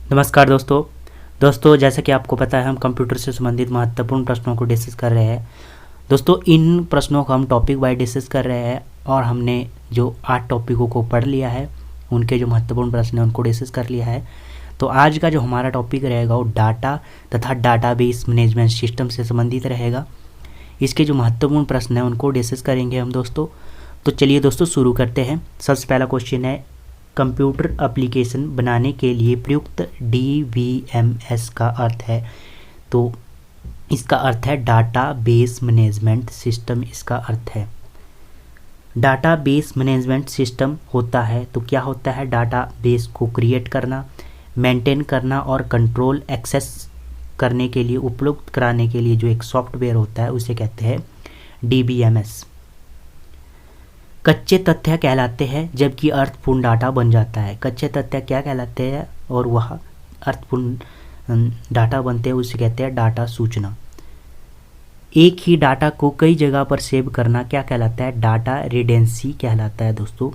नमस्कार दोस्तों जैसा कि आपको पता है हम कंप्यूटर से संबंधित महत्वपूर्ण प्रश्नों को डिस्कस कर रहे हैं। दोस्तों इन प्रश्नों को हम टॉपिक वाइज डिस्कस कर रहे हैं और हमने जो 8 टॉपिकों को पढ़ लिया है, उनके जो महत्वपूर्ण प्रश्न हैं उनको डिस्कस कर लिया है। तो आज का जो हमारा टॉपिक रहेगा वो डाटा तथा डाटाबेस मैनेजमेंट सिस्टम से संबंधित रहेगा। इसके जो महत्वपूर्ण प्रश्न हैं उनको डिस्कस करेंगे हम दोस्तों। तो चलिए दोस्तों शुरू करते हैं। सबसे पहला क्वेश्चन है, कंप्यूटर एप्लीकेशन बनाने के लिए प्रयुक्त DBMS का अर्थ है। तो इसका अर्थ है डाटाबेस मैनेजमेंट सिस्टम। इसका अर्थ है डाटाबेस मैनेजमेंट सिस्टम होता है तो क्या होता है, डाटाबेस को क्रिएट करना, मेंटेन करना और कंट्रोल एक्सेस करने के लिए उपलब्ध कराने के लिए जो एक सॉफ्टवेयर होता है उसे कहते हैं DBMS। कच्चे तथ्य कहलाते हैं जबकि अर्थपूर्ण डाटा बन जाता है। कच्चे तथ्य क्या कहलाते हैं और वह अर्थपूर्ण डाटा बनते हैं उसे कहते हैं डाटा सूचना। एक ही डाटा को कई जगह पर सेव करना क्या कहलाता है, डाटा रिडेंडेंसी कहलाता है। दोस्तों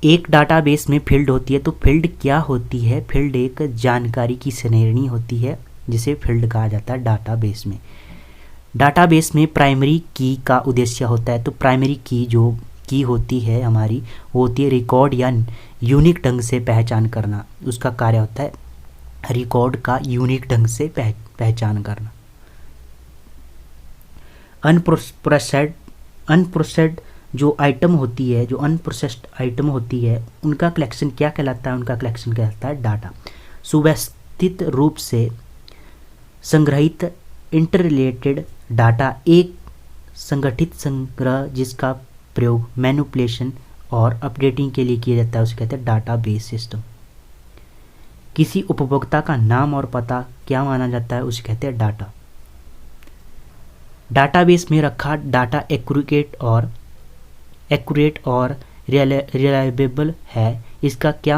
एक डाटाबेस में फील्ड होती है, तो फील्ड क्या होती है, फील्ड एक जानकारी की श्रेणी होती है जिसे फील्ड कहा जाता है डाटाबेस में। डाटाबेस में प्राइमरी की का उद्देश्य होता है, तो प्राइमरी की जो की होती है हमारी वो होती है रिकॉर्ड या यूनिक ढंग से पहचान करना। उसका कार्य होता है रिकॉर्ड का यूनिक ढंग से पहचान करना। अनप्रोसेस्ड जो आइटम होती है, जो अनप्रोसेस्ड आइटम होती है उनका कलेक्शन क्या कहलाता है, उनका कलेक्शन कहलाता है डाटा। सुव्यवस्थित रूप से संग्रहित इंटररिलेटेड डाटा एक संगठित संग्रह जिसका प्रयोग मैनिपुलेशन और अपडेटिंग के लिए किया जाता है उसे कहते हैं डाटाबेस सिस्टम। किसी उपभोक्ता का नाम और पता क्या माना जाता है उसे कहते हैं डाटा। डाटाबेस में रखा डाटा एक्यूरेट और रिलायबल है। इसका क्या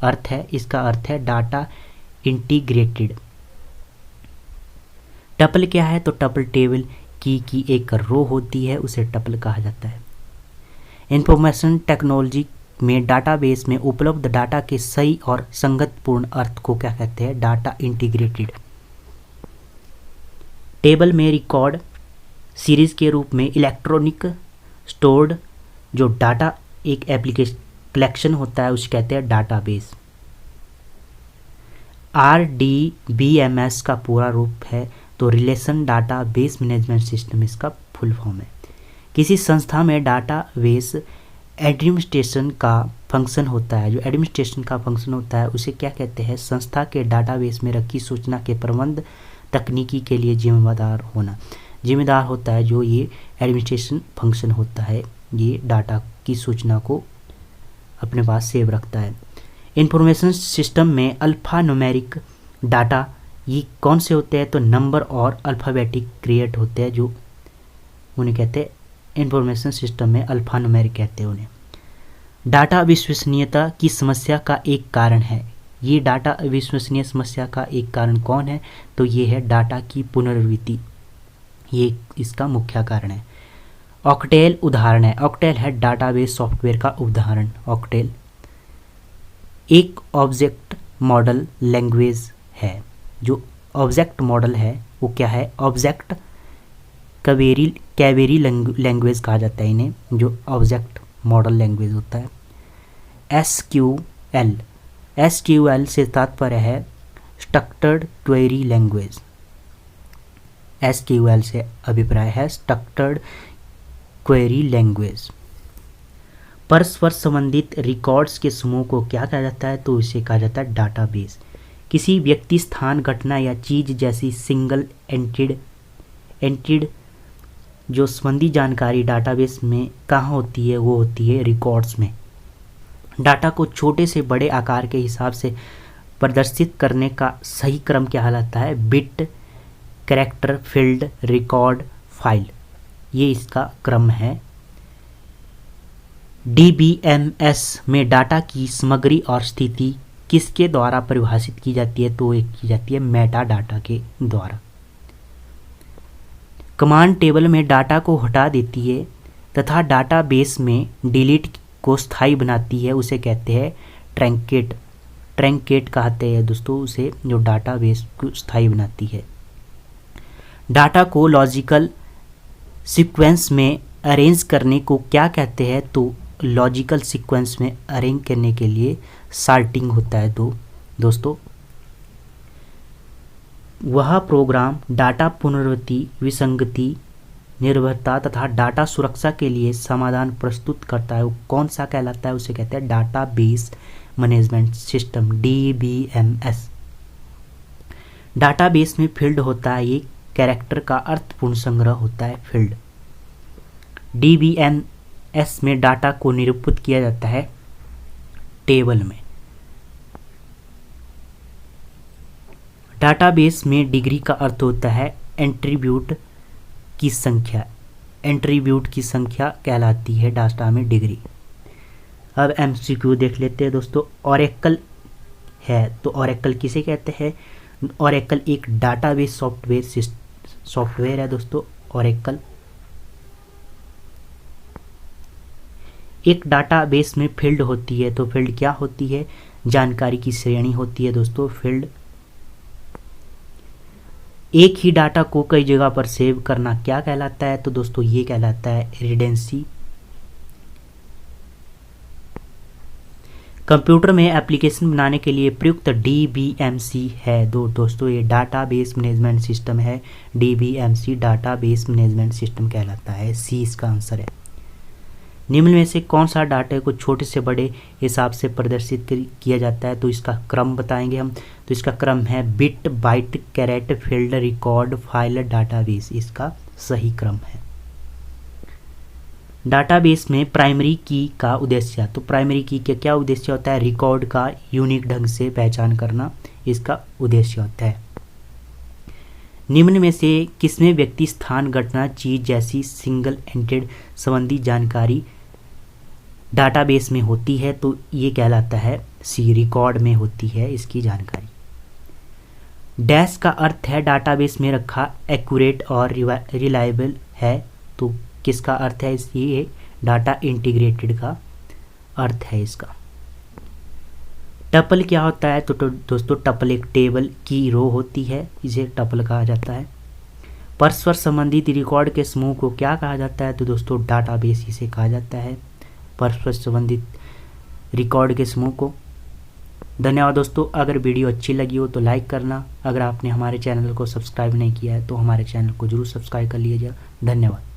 अर्थ है, इसका अर्थ है डाटा इंटीग्रेटेड। टपल क्या है, तो टपल टेबल की एक रो होती है उसे टपल कहा जाता है। इंफॉर्मेशन टेक्नोलॉजी में डाटाबेस में उपलब्ध डाटा के सही और संगतपूर्ण अर्थ को क्या कहते हैं, डाटा इंटीग्रेटेड। टेबल में रिकॉर्ड सीरीज के रूप में इलेक्ट्रॉनिक स्टोर्ड जो डाटा एक एप्लीकेशन कलेक्शन होता है उसे कहते हैं डाटाबेस। RDBMS का पूरा रूप है तो रिलेशन डाटाबेस मैनेजमेंट सिस्टम इसका फुल फॉर्म है। किसी संस्था में डाटाबेस एडमिनिस्ट्रेशन का फंक्शन होता है। जो एडमिनिस्ट्रेशन का फंक्शन होता है उसे क्या कहते हैं, संस्था के डाटाबेस में रखी सूचना के प्रबंध तकनीकी के लिए जिम्मेदार होता है। जो ये एडमिनिस्ट्रेशन फंक्शन होता है ये डाटा की सूचना को अपने पास सेव रखता है। इंफॉर्मेशन सिस्टम में अल्फा न्यूमेरिक डाटा ये कौन से होते हैं, तो नंबर और अल्फ़ाबेटिक क्रिएट होते हैं जो उन्हें कहते हैं इंफॉर्मेशन सिस्टम में अल्फा न्यूमेरिक कहते हैं उन्हें। डाटा विश्वसनीयता की समस्या का एक कारण है। ये डाटा विश्वसनीय समस्या का एक कारण कौन है, तो ये है डाटा की पुनरावृत्ति, ये इसका मुख्य कारण है। ऑक्टेल उदाहरण है, ऑक्टेल है डाटाबेस सॉफ्टवेयर का उदाहरण। ऑक्टेल एक ऑब्जेक्ट मॉडल लैंग्वेज है। जो ऑब्जेक्ट मॉडल है वो क्या है, ऑब्जेक्ट कैवेरी लैंग्वेज कहा जाता है इन्हें, जो ऑब्जेक्ट मॉडल लैंग्वेज होता है। SQL से तात्पर्य है स्ट्रक्चर्ड क्वेरी लैंग्वेज। SQL से अभिप्राय है स्ट्रक्चर्ड क्वेरी लैंग्वेज। परस्पर संबंधित रिकॉर्ड्स के समूह को क्या कहा जाता है, तो इसे कहा जाता है डाटाबेस। किसी व्यक्ति, स्थान, घटना या चीज जैसी सिंगल एंटिड जो संबंधी जानकारी डाटाबेस में कहाँ होती है, वो होती है रिकॉर्ड्स में। डाटा को छोटे से बड़े आकार के हिसाब से प्रदर्शित करने का सही क्रम क्या कहलाता है, bit, character, field, record, file, ये इसका क्रम है। DBMS में डाटा की सामग्री और स्थिति किसके द्वारा परिभाषित की जाती है, तो एक की जाती है मेटा डाटा के द्वारा। कमांड टेबल में डाटा को हटा देती है तथा डाटाबेस में डिलीट को स्थायी बनाती है, उसे कहते हैं ट्रंकेट। ट्रंकेट कहते हैं दोस्तों उसे, जो डाटाबेस को स्थायी बनाती है। डाटा को लॉजिकल सीक्वेंस में अरेंज करने को क्या कहते हैं? तो लॉजिकल सीक्वेंस में अरेंज करने के लिए सॉर्टिंग होता है। तो दोस्तों वह प्रोग्राम डाटा पुनरावृत्ति, विसंगति, निर्भरता तथा डाटा सुरक्षा के लिए समाधान प्रस्तुत करता है, वो कौन सा कहलाता है? उसे कहते हैं database management system, DBMS। Database में फील्ड होता है, ये कैरेक्टर का अर्थपूर्ण संग्रह होता है फील्ड। DBMS में डाटा को निरूपित किया जाता है टेबल में। डाटाबेस में डिग्री का अर्थ होता है एट्रीब्यूट की संख्या, एट्रीब्यूट की संख्या कहलाती है डाटा में डिग्री। अब MCQ देख लेते हैं दोस्तों। ओरेकल है, तो ओरेकल किसे कहते हैं? ओरेकल एक डाटाबेस सॉफ्टवेयर है दोस्तों। ओरेकल एक डाटाबेस में फील्ड होती है, तो फील्ड क्या होती है? जानकारी की श्रेणी होती है दोस्तों फील्ड। एक ही डाटा को कई जगह पर सेव करना क्या कहलाता है? तो दोस्तों ये कहलाता है रिडेंडेंसी। कंप्यूटर में एप्लीकेशन बनाने के लिए प्रयुक्त DBMC है। दोस्तों ये डाटाबेस मैनेजमेंट सिस्टम है। DBMC डाटाबेस मैनेजमेंट सिस्टम कहलाता है। C इसका आंसर है। निम्न में से कौन सा डाटा को छोटे से बड़े हिसाब से प्रदर्शित किया जाता है? तो इसका क्रम बताएंगे हम। तो इसका क्रम है बिट, बाइट, कैरेट, फील्ड, रिकॉर्ड, फाइल, डाटाबेस, इसका सही क्रम है। डाटाबेस में प्राइमरी की का उद्देश्य, तो प्राइमरी की का क्या उद्देश्य होता है? रिकॉर्ड का यूनिक ढंग से पहचान करना, इसका उद्देश्य होता है। निम्न में से किसमें व्यक्ति, स्थान, घटना, चीज जैसी सिंगल एंटेड संबंधी जानकारी डाटाबेस में होती है? तो ये कहलाता है C, रिकॉर्ड में होती है इसकी जानकारी। डैश का अर्थ है डाटाबेस में रखा एक्यूरेट और रिलायबल है, तो किसका अर्थ है? ये डाटा इंटीग्रेटेड का अर्थ है इसका। टपल क्या होता है? तो दोस्तों टपल एक टेबल की रो होती है, इसे टपल कहा जाता है। परस्पर संबंधित रिकॉर्ड के समूह को क्या कहा जाता है? तो दोस्तों डाटाबेस इसे कहा जाता है, परस्पर संबंधित रिकॉर्ड के समूह को। धन्यवाद दोस्तों। अगर वीडियो अच्छी लगी हो तो लाइक करना। अगर आपने हमारे चैनल को सब्सक्राइब नहीं किया है तो हमारे चैनल को जरूर सब्सक्राइब कर लीजिएगा। धन्यवाद।